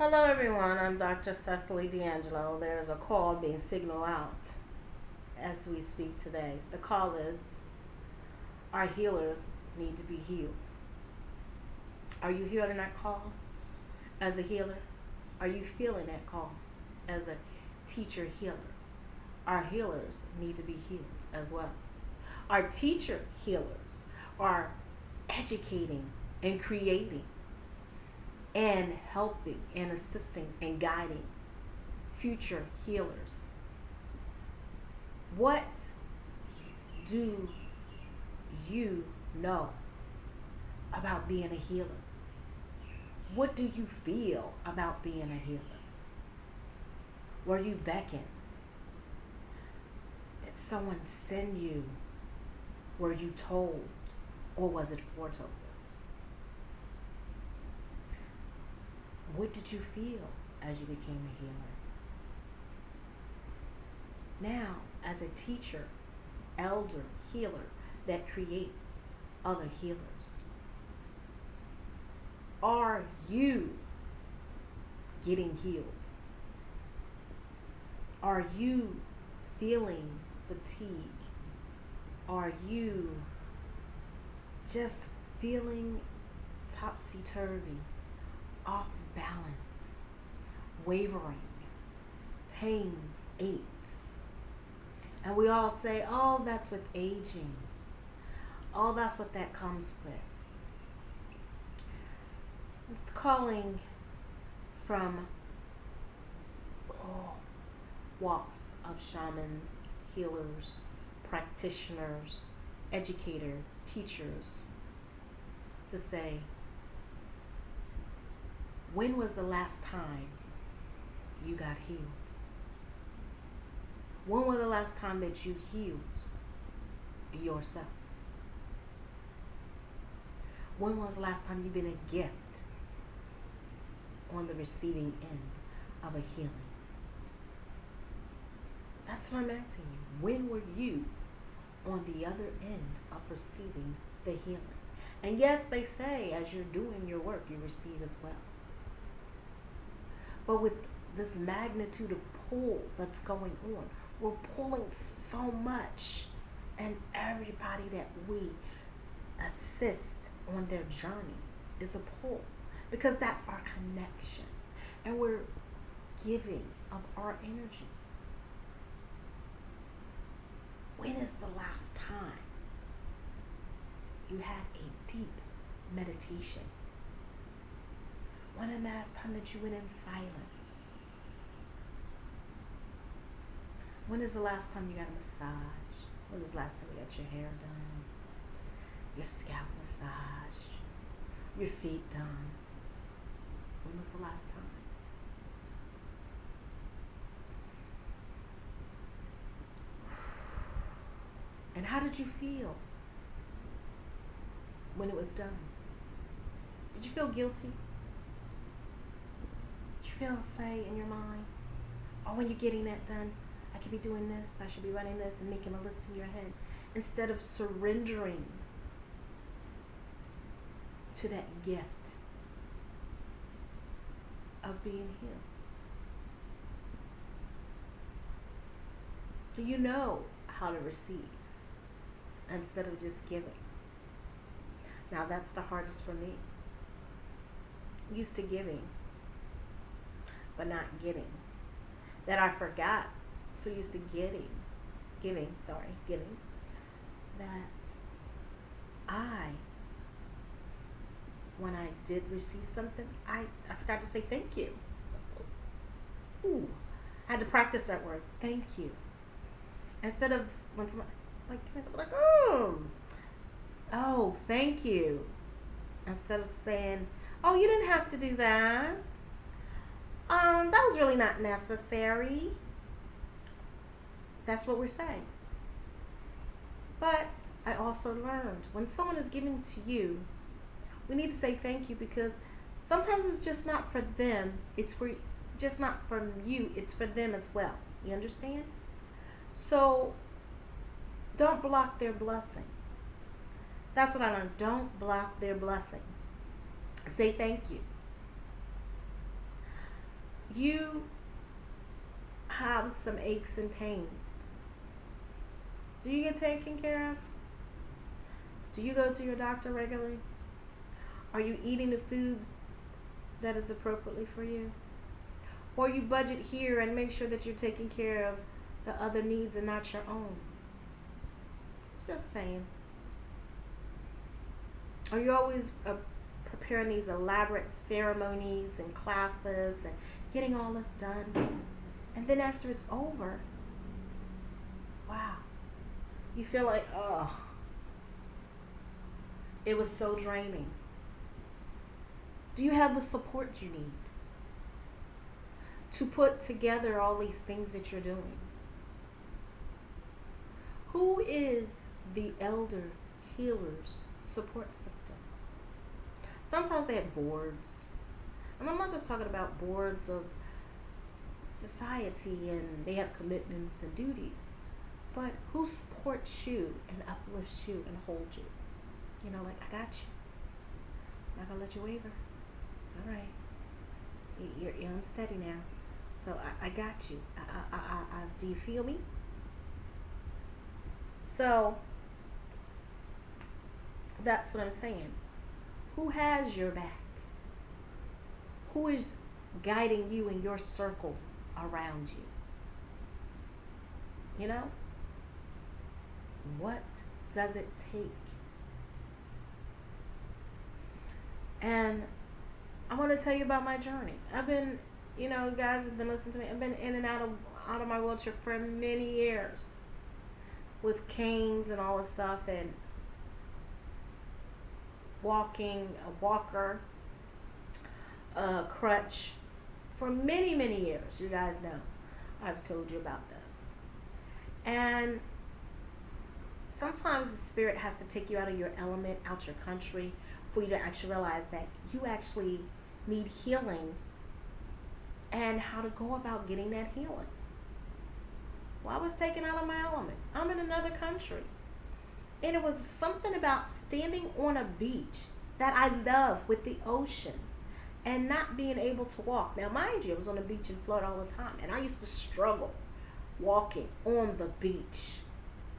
Hello, everyone. I'm Dr. Cecily D'Angelo. There's a call being signaled out as we speak today. The call is our healers need to be healed. Are you hearing that call as a healer? Are you feeling that call as a teacher healer? Our healers need to be healed as well. Our teacher healers are educating and creating and helping and assisting and guiding future healers. What do you know about being a healer? What do you feel about being a healer? Were you beckoned? Did someone send you? Were you told? Or was it foretold? What did you feel as you became a healer? Now, as a teacher, elder, healer that creates other healers, are you getting healed? Are you feeling fatigue? Are you just feeling topsy-turvy, off balance, wavering, pains, aches? And we all say, oh, that's with aging. Oh, that's what that comes with. It's calling from walks of shamans, healers, practitioners, educators, teachers, to say, when was the last time you got healed? When was the last time that you healed yourself? When was the last time you've been a gift on the receiving end of a healing? That's what I'm asking you. When were you on the other end of receiving the healing? And yes, they say as you're doing your work, you receive as well. But with this magnitude of pull that's going on, we're pulling so much. And everybody that we assist on their journey is a pull. Because that's our connection. And we're giving of our energy. When is the last time you had a deep meditation? When is the last time that you went in silence? When is the last time you got a massage? When is the last time you got your hair done? Your scalp massaged? Your feet done? When was the last time? And how did you feel when it was done? Did you feel guilty? Did you feel, say, in your mind, oh, when you're getting that done, I could be doing this, I should be running this, and making a list in your head, instead of surrendering to that gift of being healed? Do you know how to receive instead of just giving? Now that's the hardest for me. Used to giving, but not getting. That I forgot. So used to giving, that when I did receive something, I forgot to say thank you. Ooh, I had to practice that word, thank you. Instead of when someone like, oh, thank you. Instead of saying, oh, you didn't have to do that. That was really not necessary. That's what we're saying. But I also learned when someone is giving to you, we need to say thank you, because sometimes it's just not for them. It's for just not from you. It's for them as well. You understand? So don't block their blessing. That's what I learned. Don't block their blessing. Say thank you. you have some aches and pains. Do you get taken care of? Do you go to your doctor regularly? Are you eating the foods that is appropriately for you? Or you budget here and make sure that you're taking care of the other needs and not your own? Just saying. Are you always preparing these elaborate ceremonies and classes and getting all this done? And then after it's over, wow, you feel like, oh, it was so draining. Do you have the support you need to put together all these things that you're doing? Who is the elder healer's support system? Sometimes they have boards. And I'm not just talking about boards of society and they have commitments and duties, but who supports you and uplifts you and holds you? You know, like, I got you. I'm not going to let you waver. All right. You're unsteady now. So I got you. Do you feel me? So that's what I'm saying. Who has your back? Who is guiding you in your circle around you? You know? What does it take? And I want to tell you about my journey. I've been, you know, you guys have been listening to me. I've been in and out of my wheelchair for many years with canes and all this stuff, and walking, a walker, a crutch for many, many years. You guys know I've told you about this. And sometimes the spirit has to take you out of your element, out your country, for you to actually realize that you actually need healing and how to go about getting that healing. Well, I was taken out of my element. I'm in another country. And it was something about standing on a beach that I love with the ocean and not being able to walk. Now, mind you, I was on the beach in Florida all the time, and I used to struggle walking on the beach,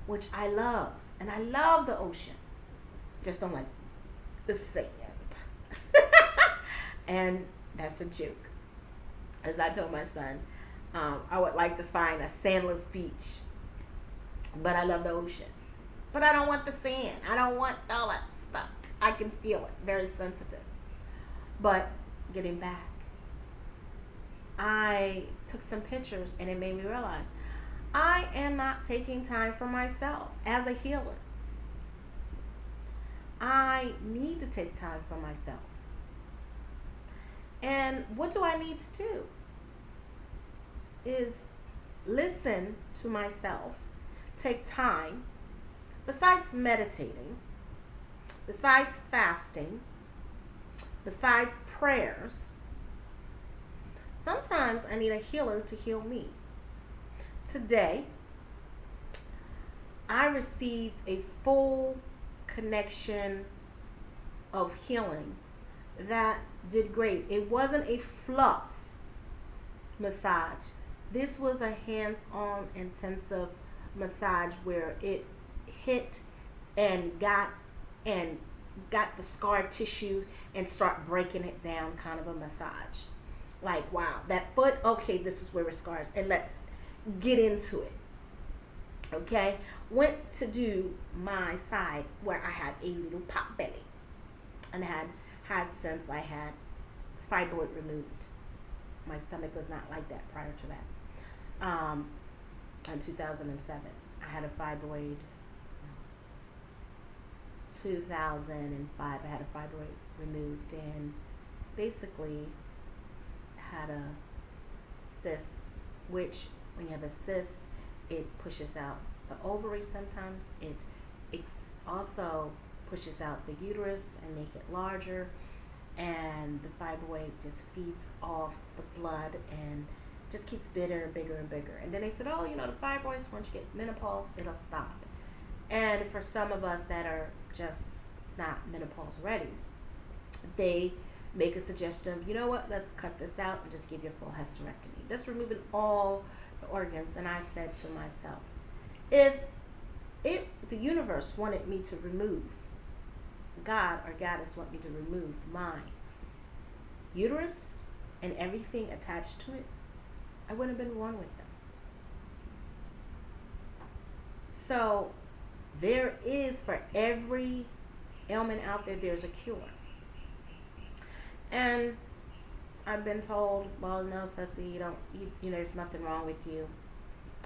which I love. And I love the ocean. Just don't like the sand. And that's a joke. As I told my son, I would like to find a sandless beach, but I love the ocean. But I don't want the sand. I don't want all that stuff. I can feel it. Very sensitive. But getting back, I took some pictures and it made me realize I am not taking time for myself as a healer. I need to take time for myself. And what do I need to do? Is listen to myself, take time, besides meditating, besides fasting, besides prayers. Sometimes I need a healer to heal me. Today, I received a full connection of healing that did great. It wasn't a fluff massage. This was a hands-on intensive massage where it hit and got the scar tissue and start breaking it down, kind of a massage. Like, wow, that foot, okay, this is where it scars, and let's get into it. Okay, went to do my side where I had a little pop belly, and had since I had fibroid removed. My stomach was not like that prior to that. In 2007, I had a fibroid. 2005, I had a fibroid removed and basically had a cyst, which when you have a cyst, it pushes out the ovary sometimes. It also pushes out the uterus and make it larger, and the fibroid just feeds off the blood and just keeps bigger and bigger and bigger. And then they said, oh, you know, the fibroids, once you get menopause, it'll stop. And for some of us that are just not menopause ready, they make a suggestion of, you know what, let's cut this out and just give you a full hysterectomy. Just removing all the organs. And I said to myself, if the universe wanted me to remove, God or Goddess want me to remove my uterus and everything attached to it, I wouldn't have been one with them. So there is, for every ailment out there, there's a cure. And I've been told, well, no, Ceci, you know, there's nothing wrong with you.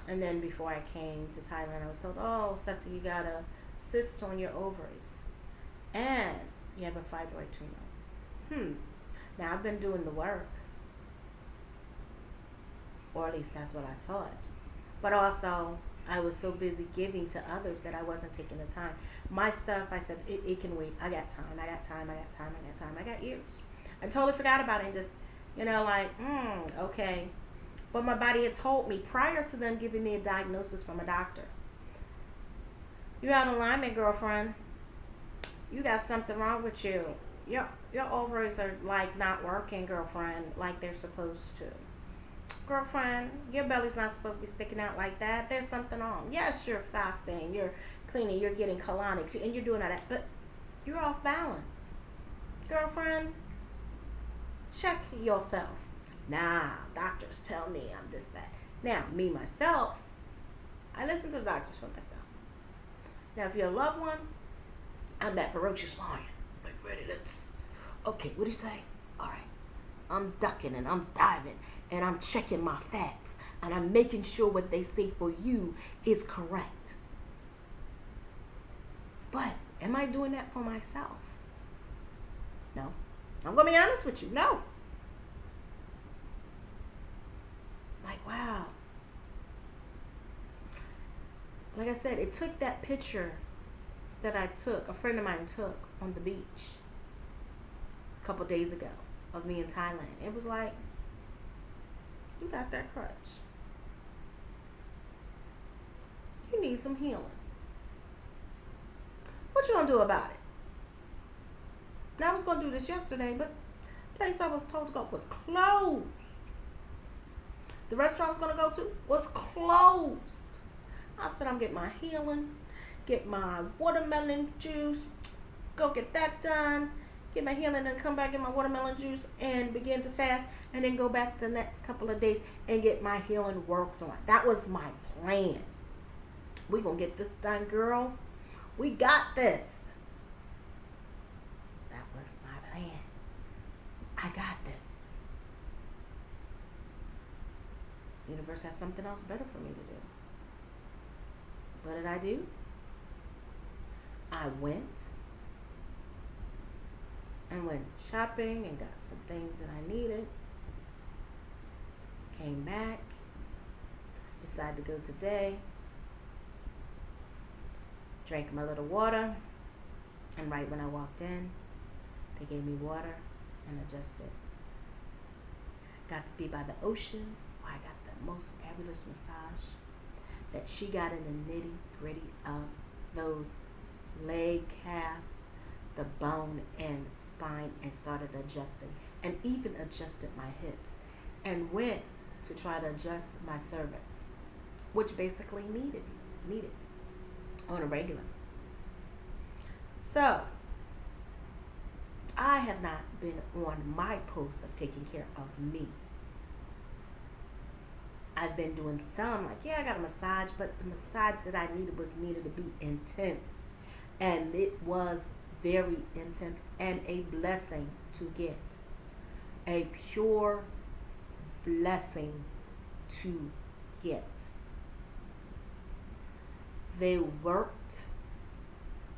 And then before I came to Thailand, I was told, oh, Ceci, you got a cyst on your ovaries. And you have a fibroid tumor. Now, I've been doing the work. Or at least that's what I thought. But also, I was so busy giving to others that I wasn't taking the time. My stuff, I said, it can wait. I got time. I got years. I totally forgot about it and just, okay. But my body had told me prior to them giving me a diagnosis from a doctor. You out of alignment, girlfriend. You got something wrong with you. Your ovaries are like not working, girlfriend, like they're supposed to. Girlfriend, your belly's not supposed to be sticking out like that. There's something wrong. Yes, you're fasting, you're cleaning, you're getting colonics, and you're doing all that, but you're off balance. Girlfriend, check yourself. Nah, doctors tell me I'm this, that. Now, me, myself, I listen to the doctors for myself. Now, if you're a loved one, I'm that ferocious lion. Like, ready, okay, what do you say? All right, I'm ducking and I'm diving and I'm checking my facts and I'm making sure what they say for you is correct. But am I doing that for myself? No. I'm going to be honest with you. No. Like, wow. Like I said, it took that picture that a friend of mine took on the beach a couple days ago of me in Thailand. It was like, you got that crutch. You need some healing. What you gonna do about it? Now I was gonna do this yesterday, but the place I was told to go was closed. The restaurant I was gonna go to was closed. I said, I'm getting my healing, get my watermelon juice, go get that done, get my healing, and come back, get my watermelon juice, and begin to fast, and then go back the next couple of days and get my healing worked on. That was my plan. We gonna get this done, girl. We got this. That was my plan. I got this. The universe has something else better for me to do. What did I do? I went shopping and got some things that I needed. Came back. Decided to go today. Drank my little water. And right when I walked in, they gave me water and adjusted. Got to be by the ocean. I got the most fabulous massage that she got in the nitty gritty of those leg, calves, the bone and spine, and started adjusting, and even adjusted my hips, and went to try to adjust my cervix, which basically needed on a regular. So I have not been on my post of taking care of me. I've been doing some, like, yeah, I got a massage, but the massage that I needed to be intense. And it was very intense and a blessing to get. A pure blessing to get. They worked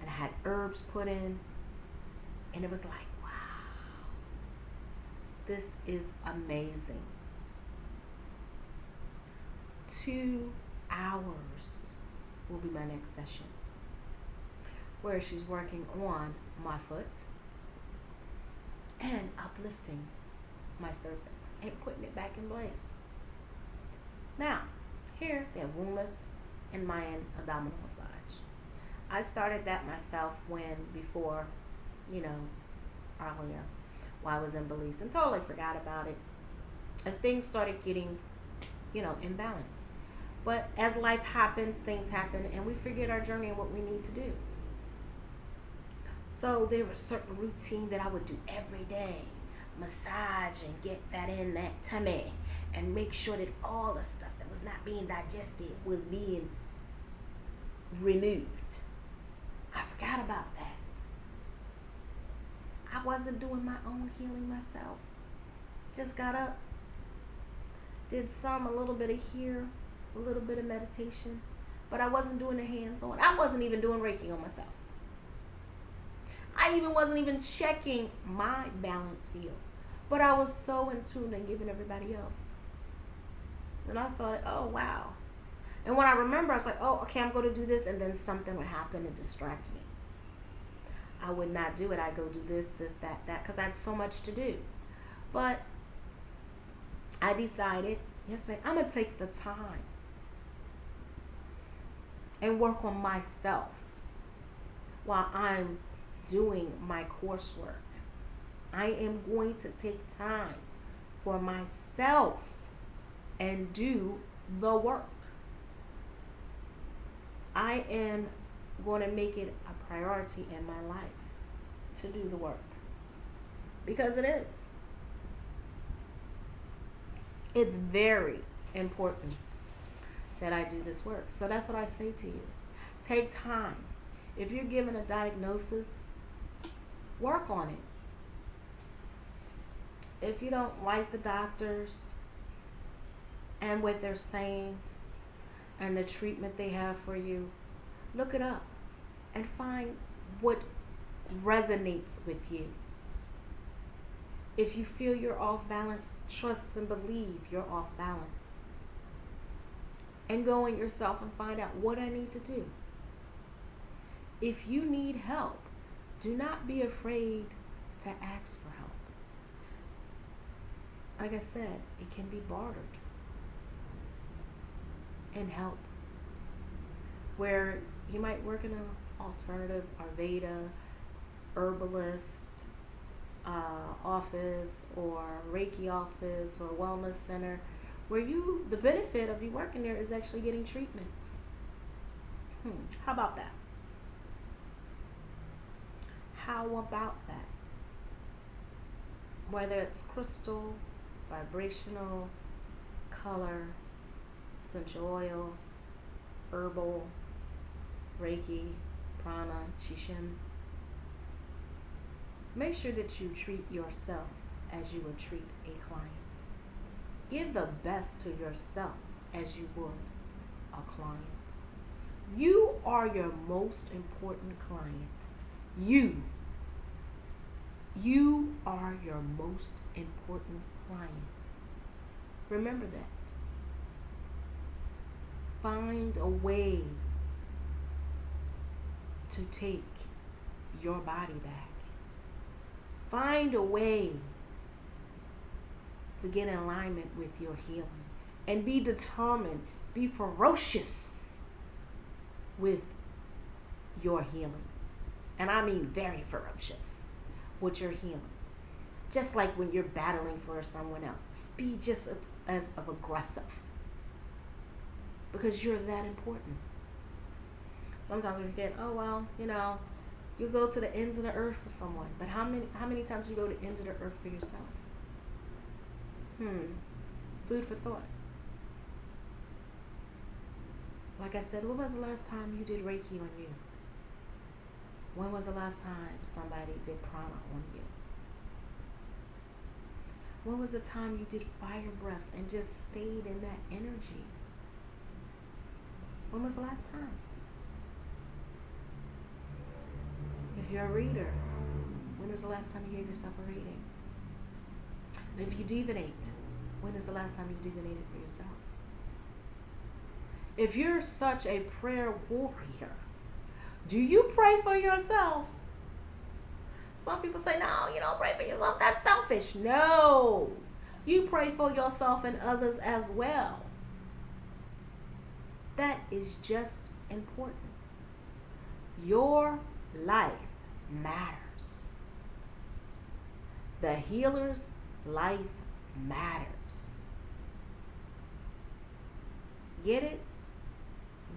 and I had herbs put in, and it was like, wow, this is amazing. 2 hours will be my next session, where she's working on my foot and uplifting my cervix and putting it back in place. Now, here they have womb lifts and Mayan abdominal massage. I started that myself earlier, while I was in Belize and totally forgot about it. And things started getting, imbalanced. But as life happens, things happen, and we forget our journey and what we need to do. So there was a certain routine that I would do every day. Massage and get that in that tummy and make sure that all the stuff that was not being digested was being removed. I forgot about that. I wasn't doing my own healing myself. Just got up, did a little bit of here, a little bit of meditation, but I wasn't doing the hands-on. I wasn't even doing Reiki on myself. I even wasn't even checking my balance field, but I was so in tune and giving everybody else. And I thought, oh, wow. And when I remember, I was like, oh, okay, I'm going to do this, and then something would happen and distract me. I would not do it. I'd go do this, that, because I had so much to do. But I decided yesterday, I'm going to take the time and work on myself while I'm doing my coursework. I am going to take time for myself and do the work. I am going to make it a priority in my life to do the work, because it is. It's very important that I do this work. So that's what I say to you. Take time. If you're given a diagnosis, work on it. If you don't like the doctors and what they're saying and the treatment they have for you, look it up and find what resonates with you. If you feel you're off balance, trust and believe you're off balance. And go in yourself and find out what I need to do. If you need help, do not be afraid to ask for help. Like I said, it can be bartered. And help. Where you might work in an alternative Ayurveda, herbalist office, or Reiki office, or wellness center, where the benefit of you working there is actually getting treatments. How about that? How about that? Whether it's crystal, vibrational, color, essential oils, herbal, Reiki, prana, shishin. Make sure that you treat yourself as you would treat a client. Give the best to yourself as you would a client. You are your most important client. You are your most important client. Remember that. Find a way to take your body back. Find a way to get in alignment with your healing. And be determined, be ferocious with your healing. And I mean very ferocious with your healing. Just like when you're battling for someone else. Be just as aggressive. Because you're that important. Sometimes we forget, oh well, you go to the ends of the earth for someone. But how many times do you go to the ends of the earth for yourself? Food for thought. Like I said, when was the last time you did Reiki on you? When was the last time somebody did prana on you? When was the time you did fire breaths and just stayed in that energy? When was the last time? If you're a reader, when was the last time you gave yourself a reading? And if you divinate, when is the last time you divinated for yourself? If you're such a prayer warrior, do you pray for yourself? Some people say, no, you don't pray for yourself. That's selfish. No. You pray for yourself and others as well. That is just important. Your life matters. The healer's life matters. Get it?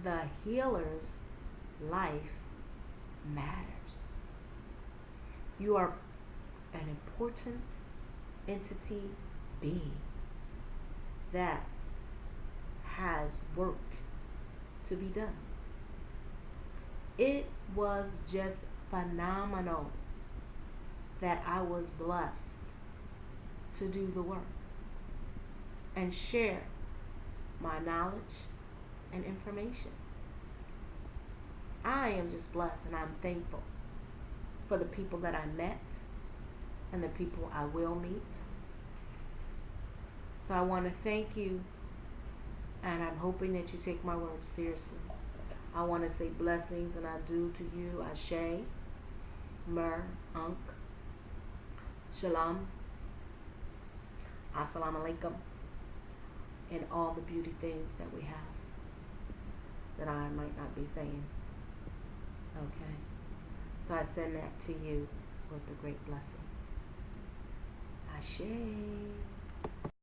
The healer's life matters. You are an important entity being that has work to be done. It was just phenomenal that I was blessed to do the work and share my knowledge and information. I am just blessed, and I'm thankful for the people that I met and the people I will meet. So I want to thank you, and I'm hoping that you take my words seriously. I want to say blessings, and I do to you, Ashe, Mer, Ankh, Shalom, Assalamu alaikum, and all the beauty things that we have that I might not be saying. Okay? So I send that to you with the great blessings. Ashe.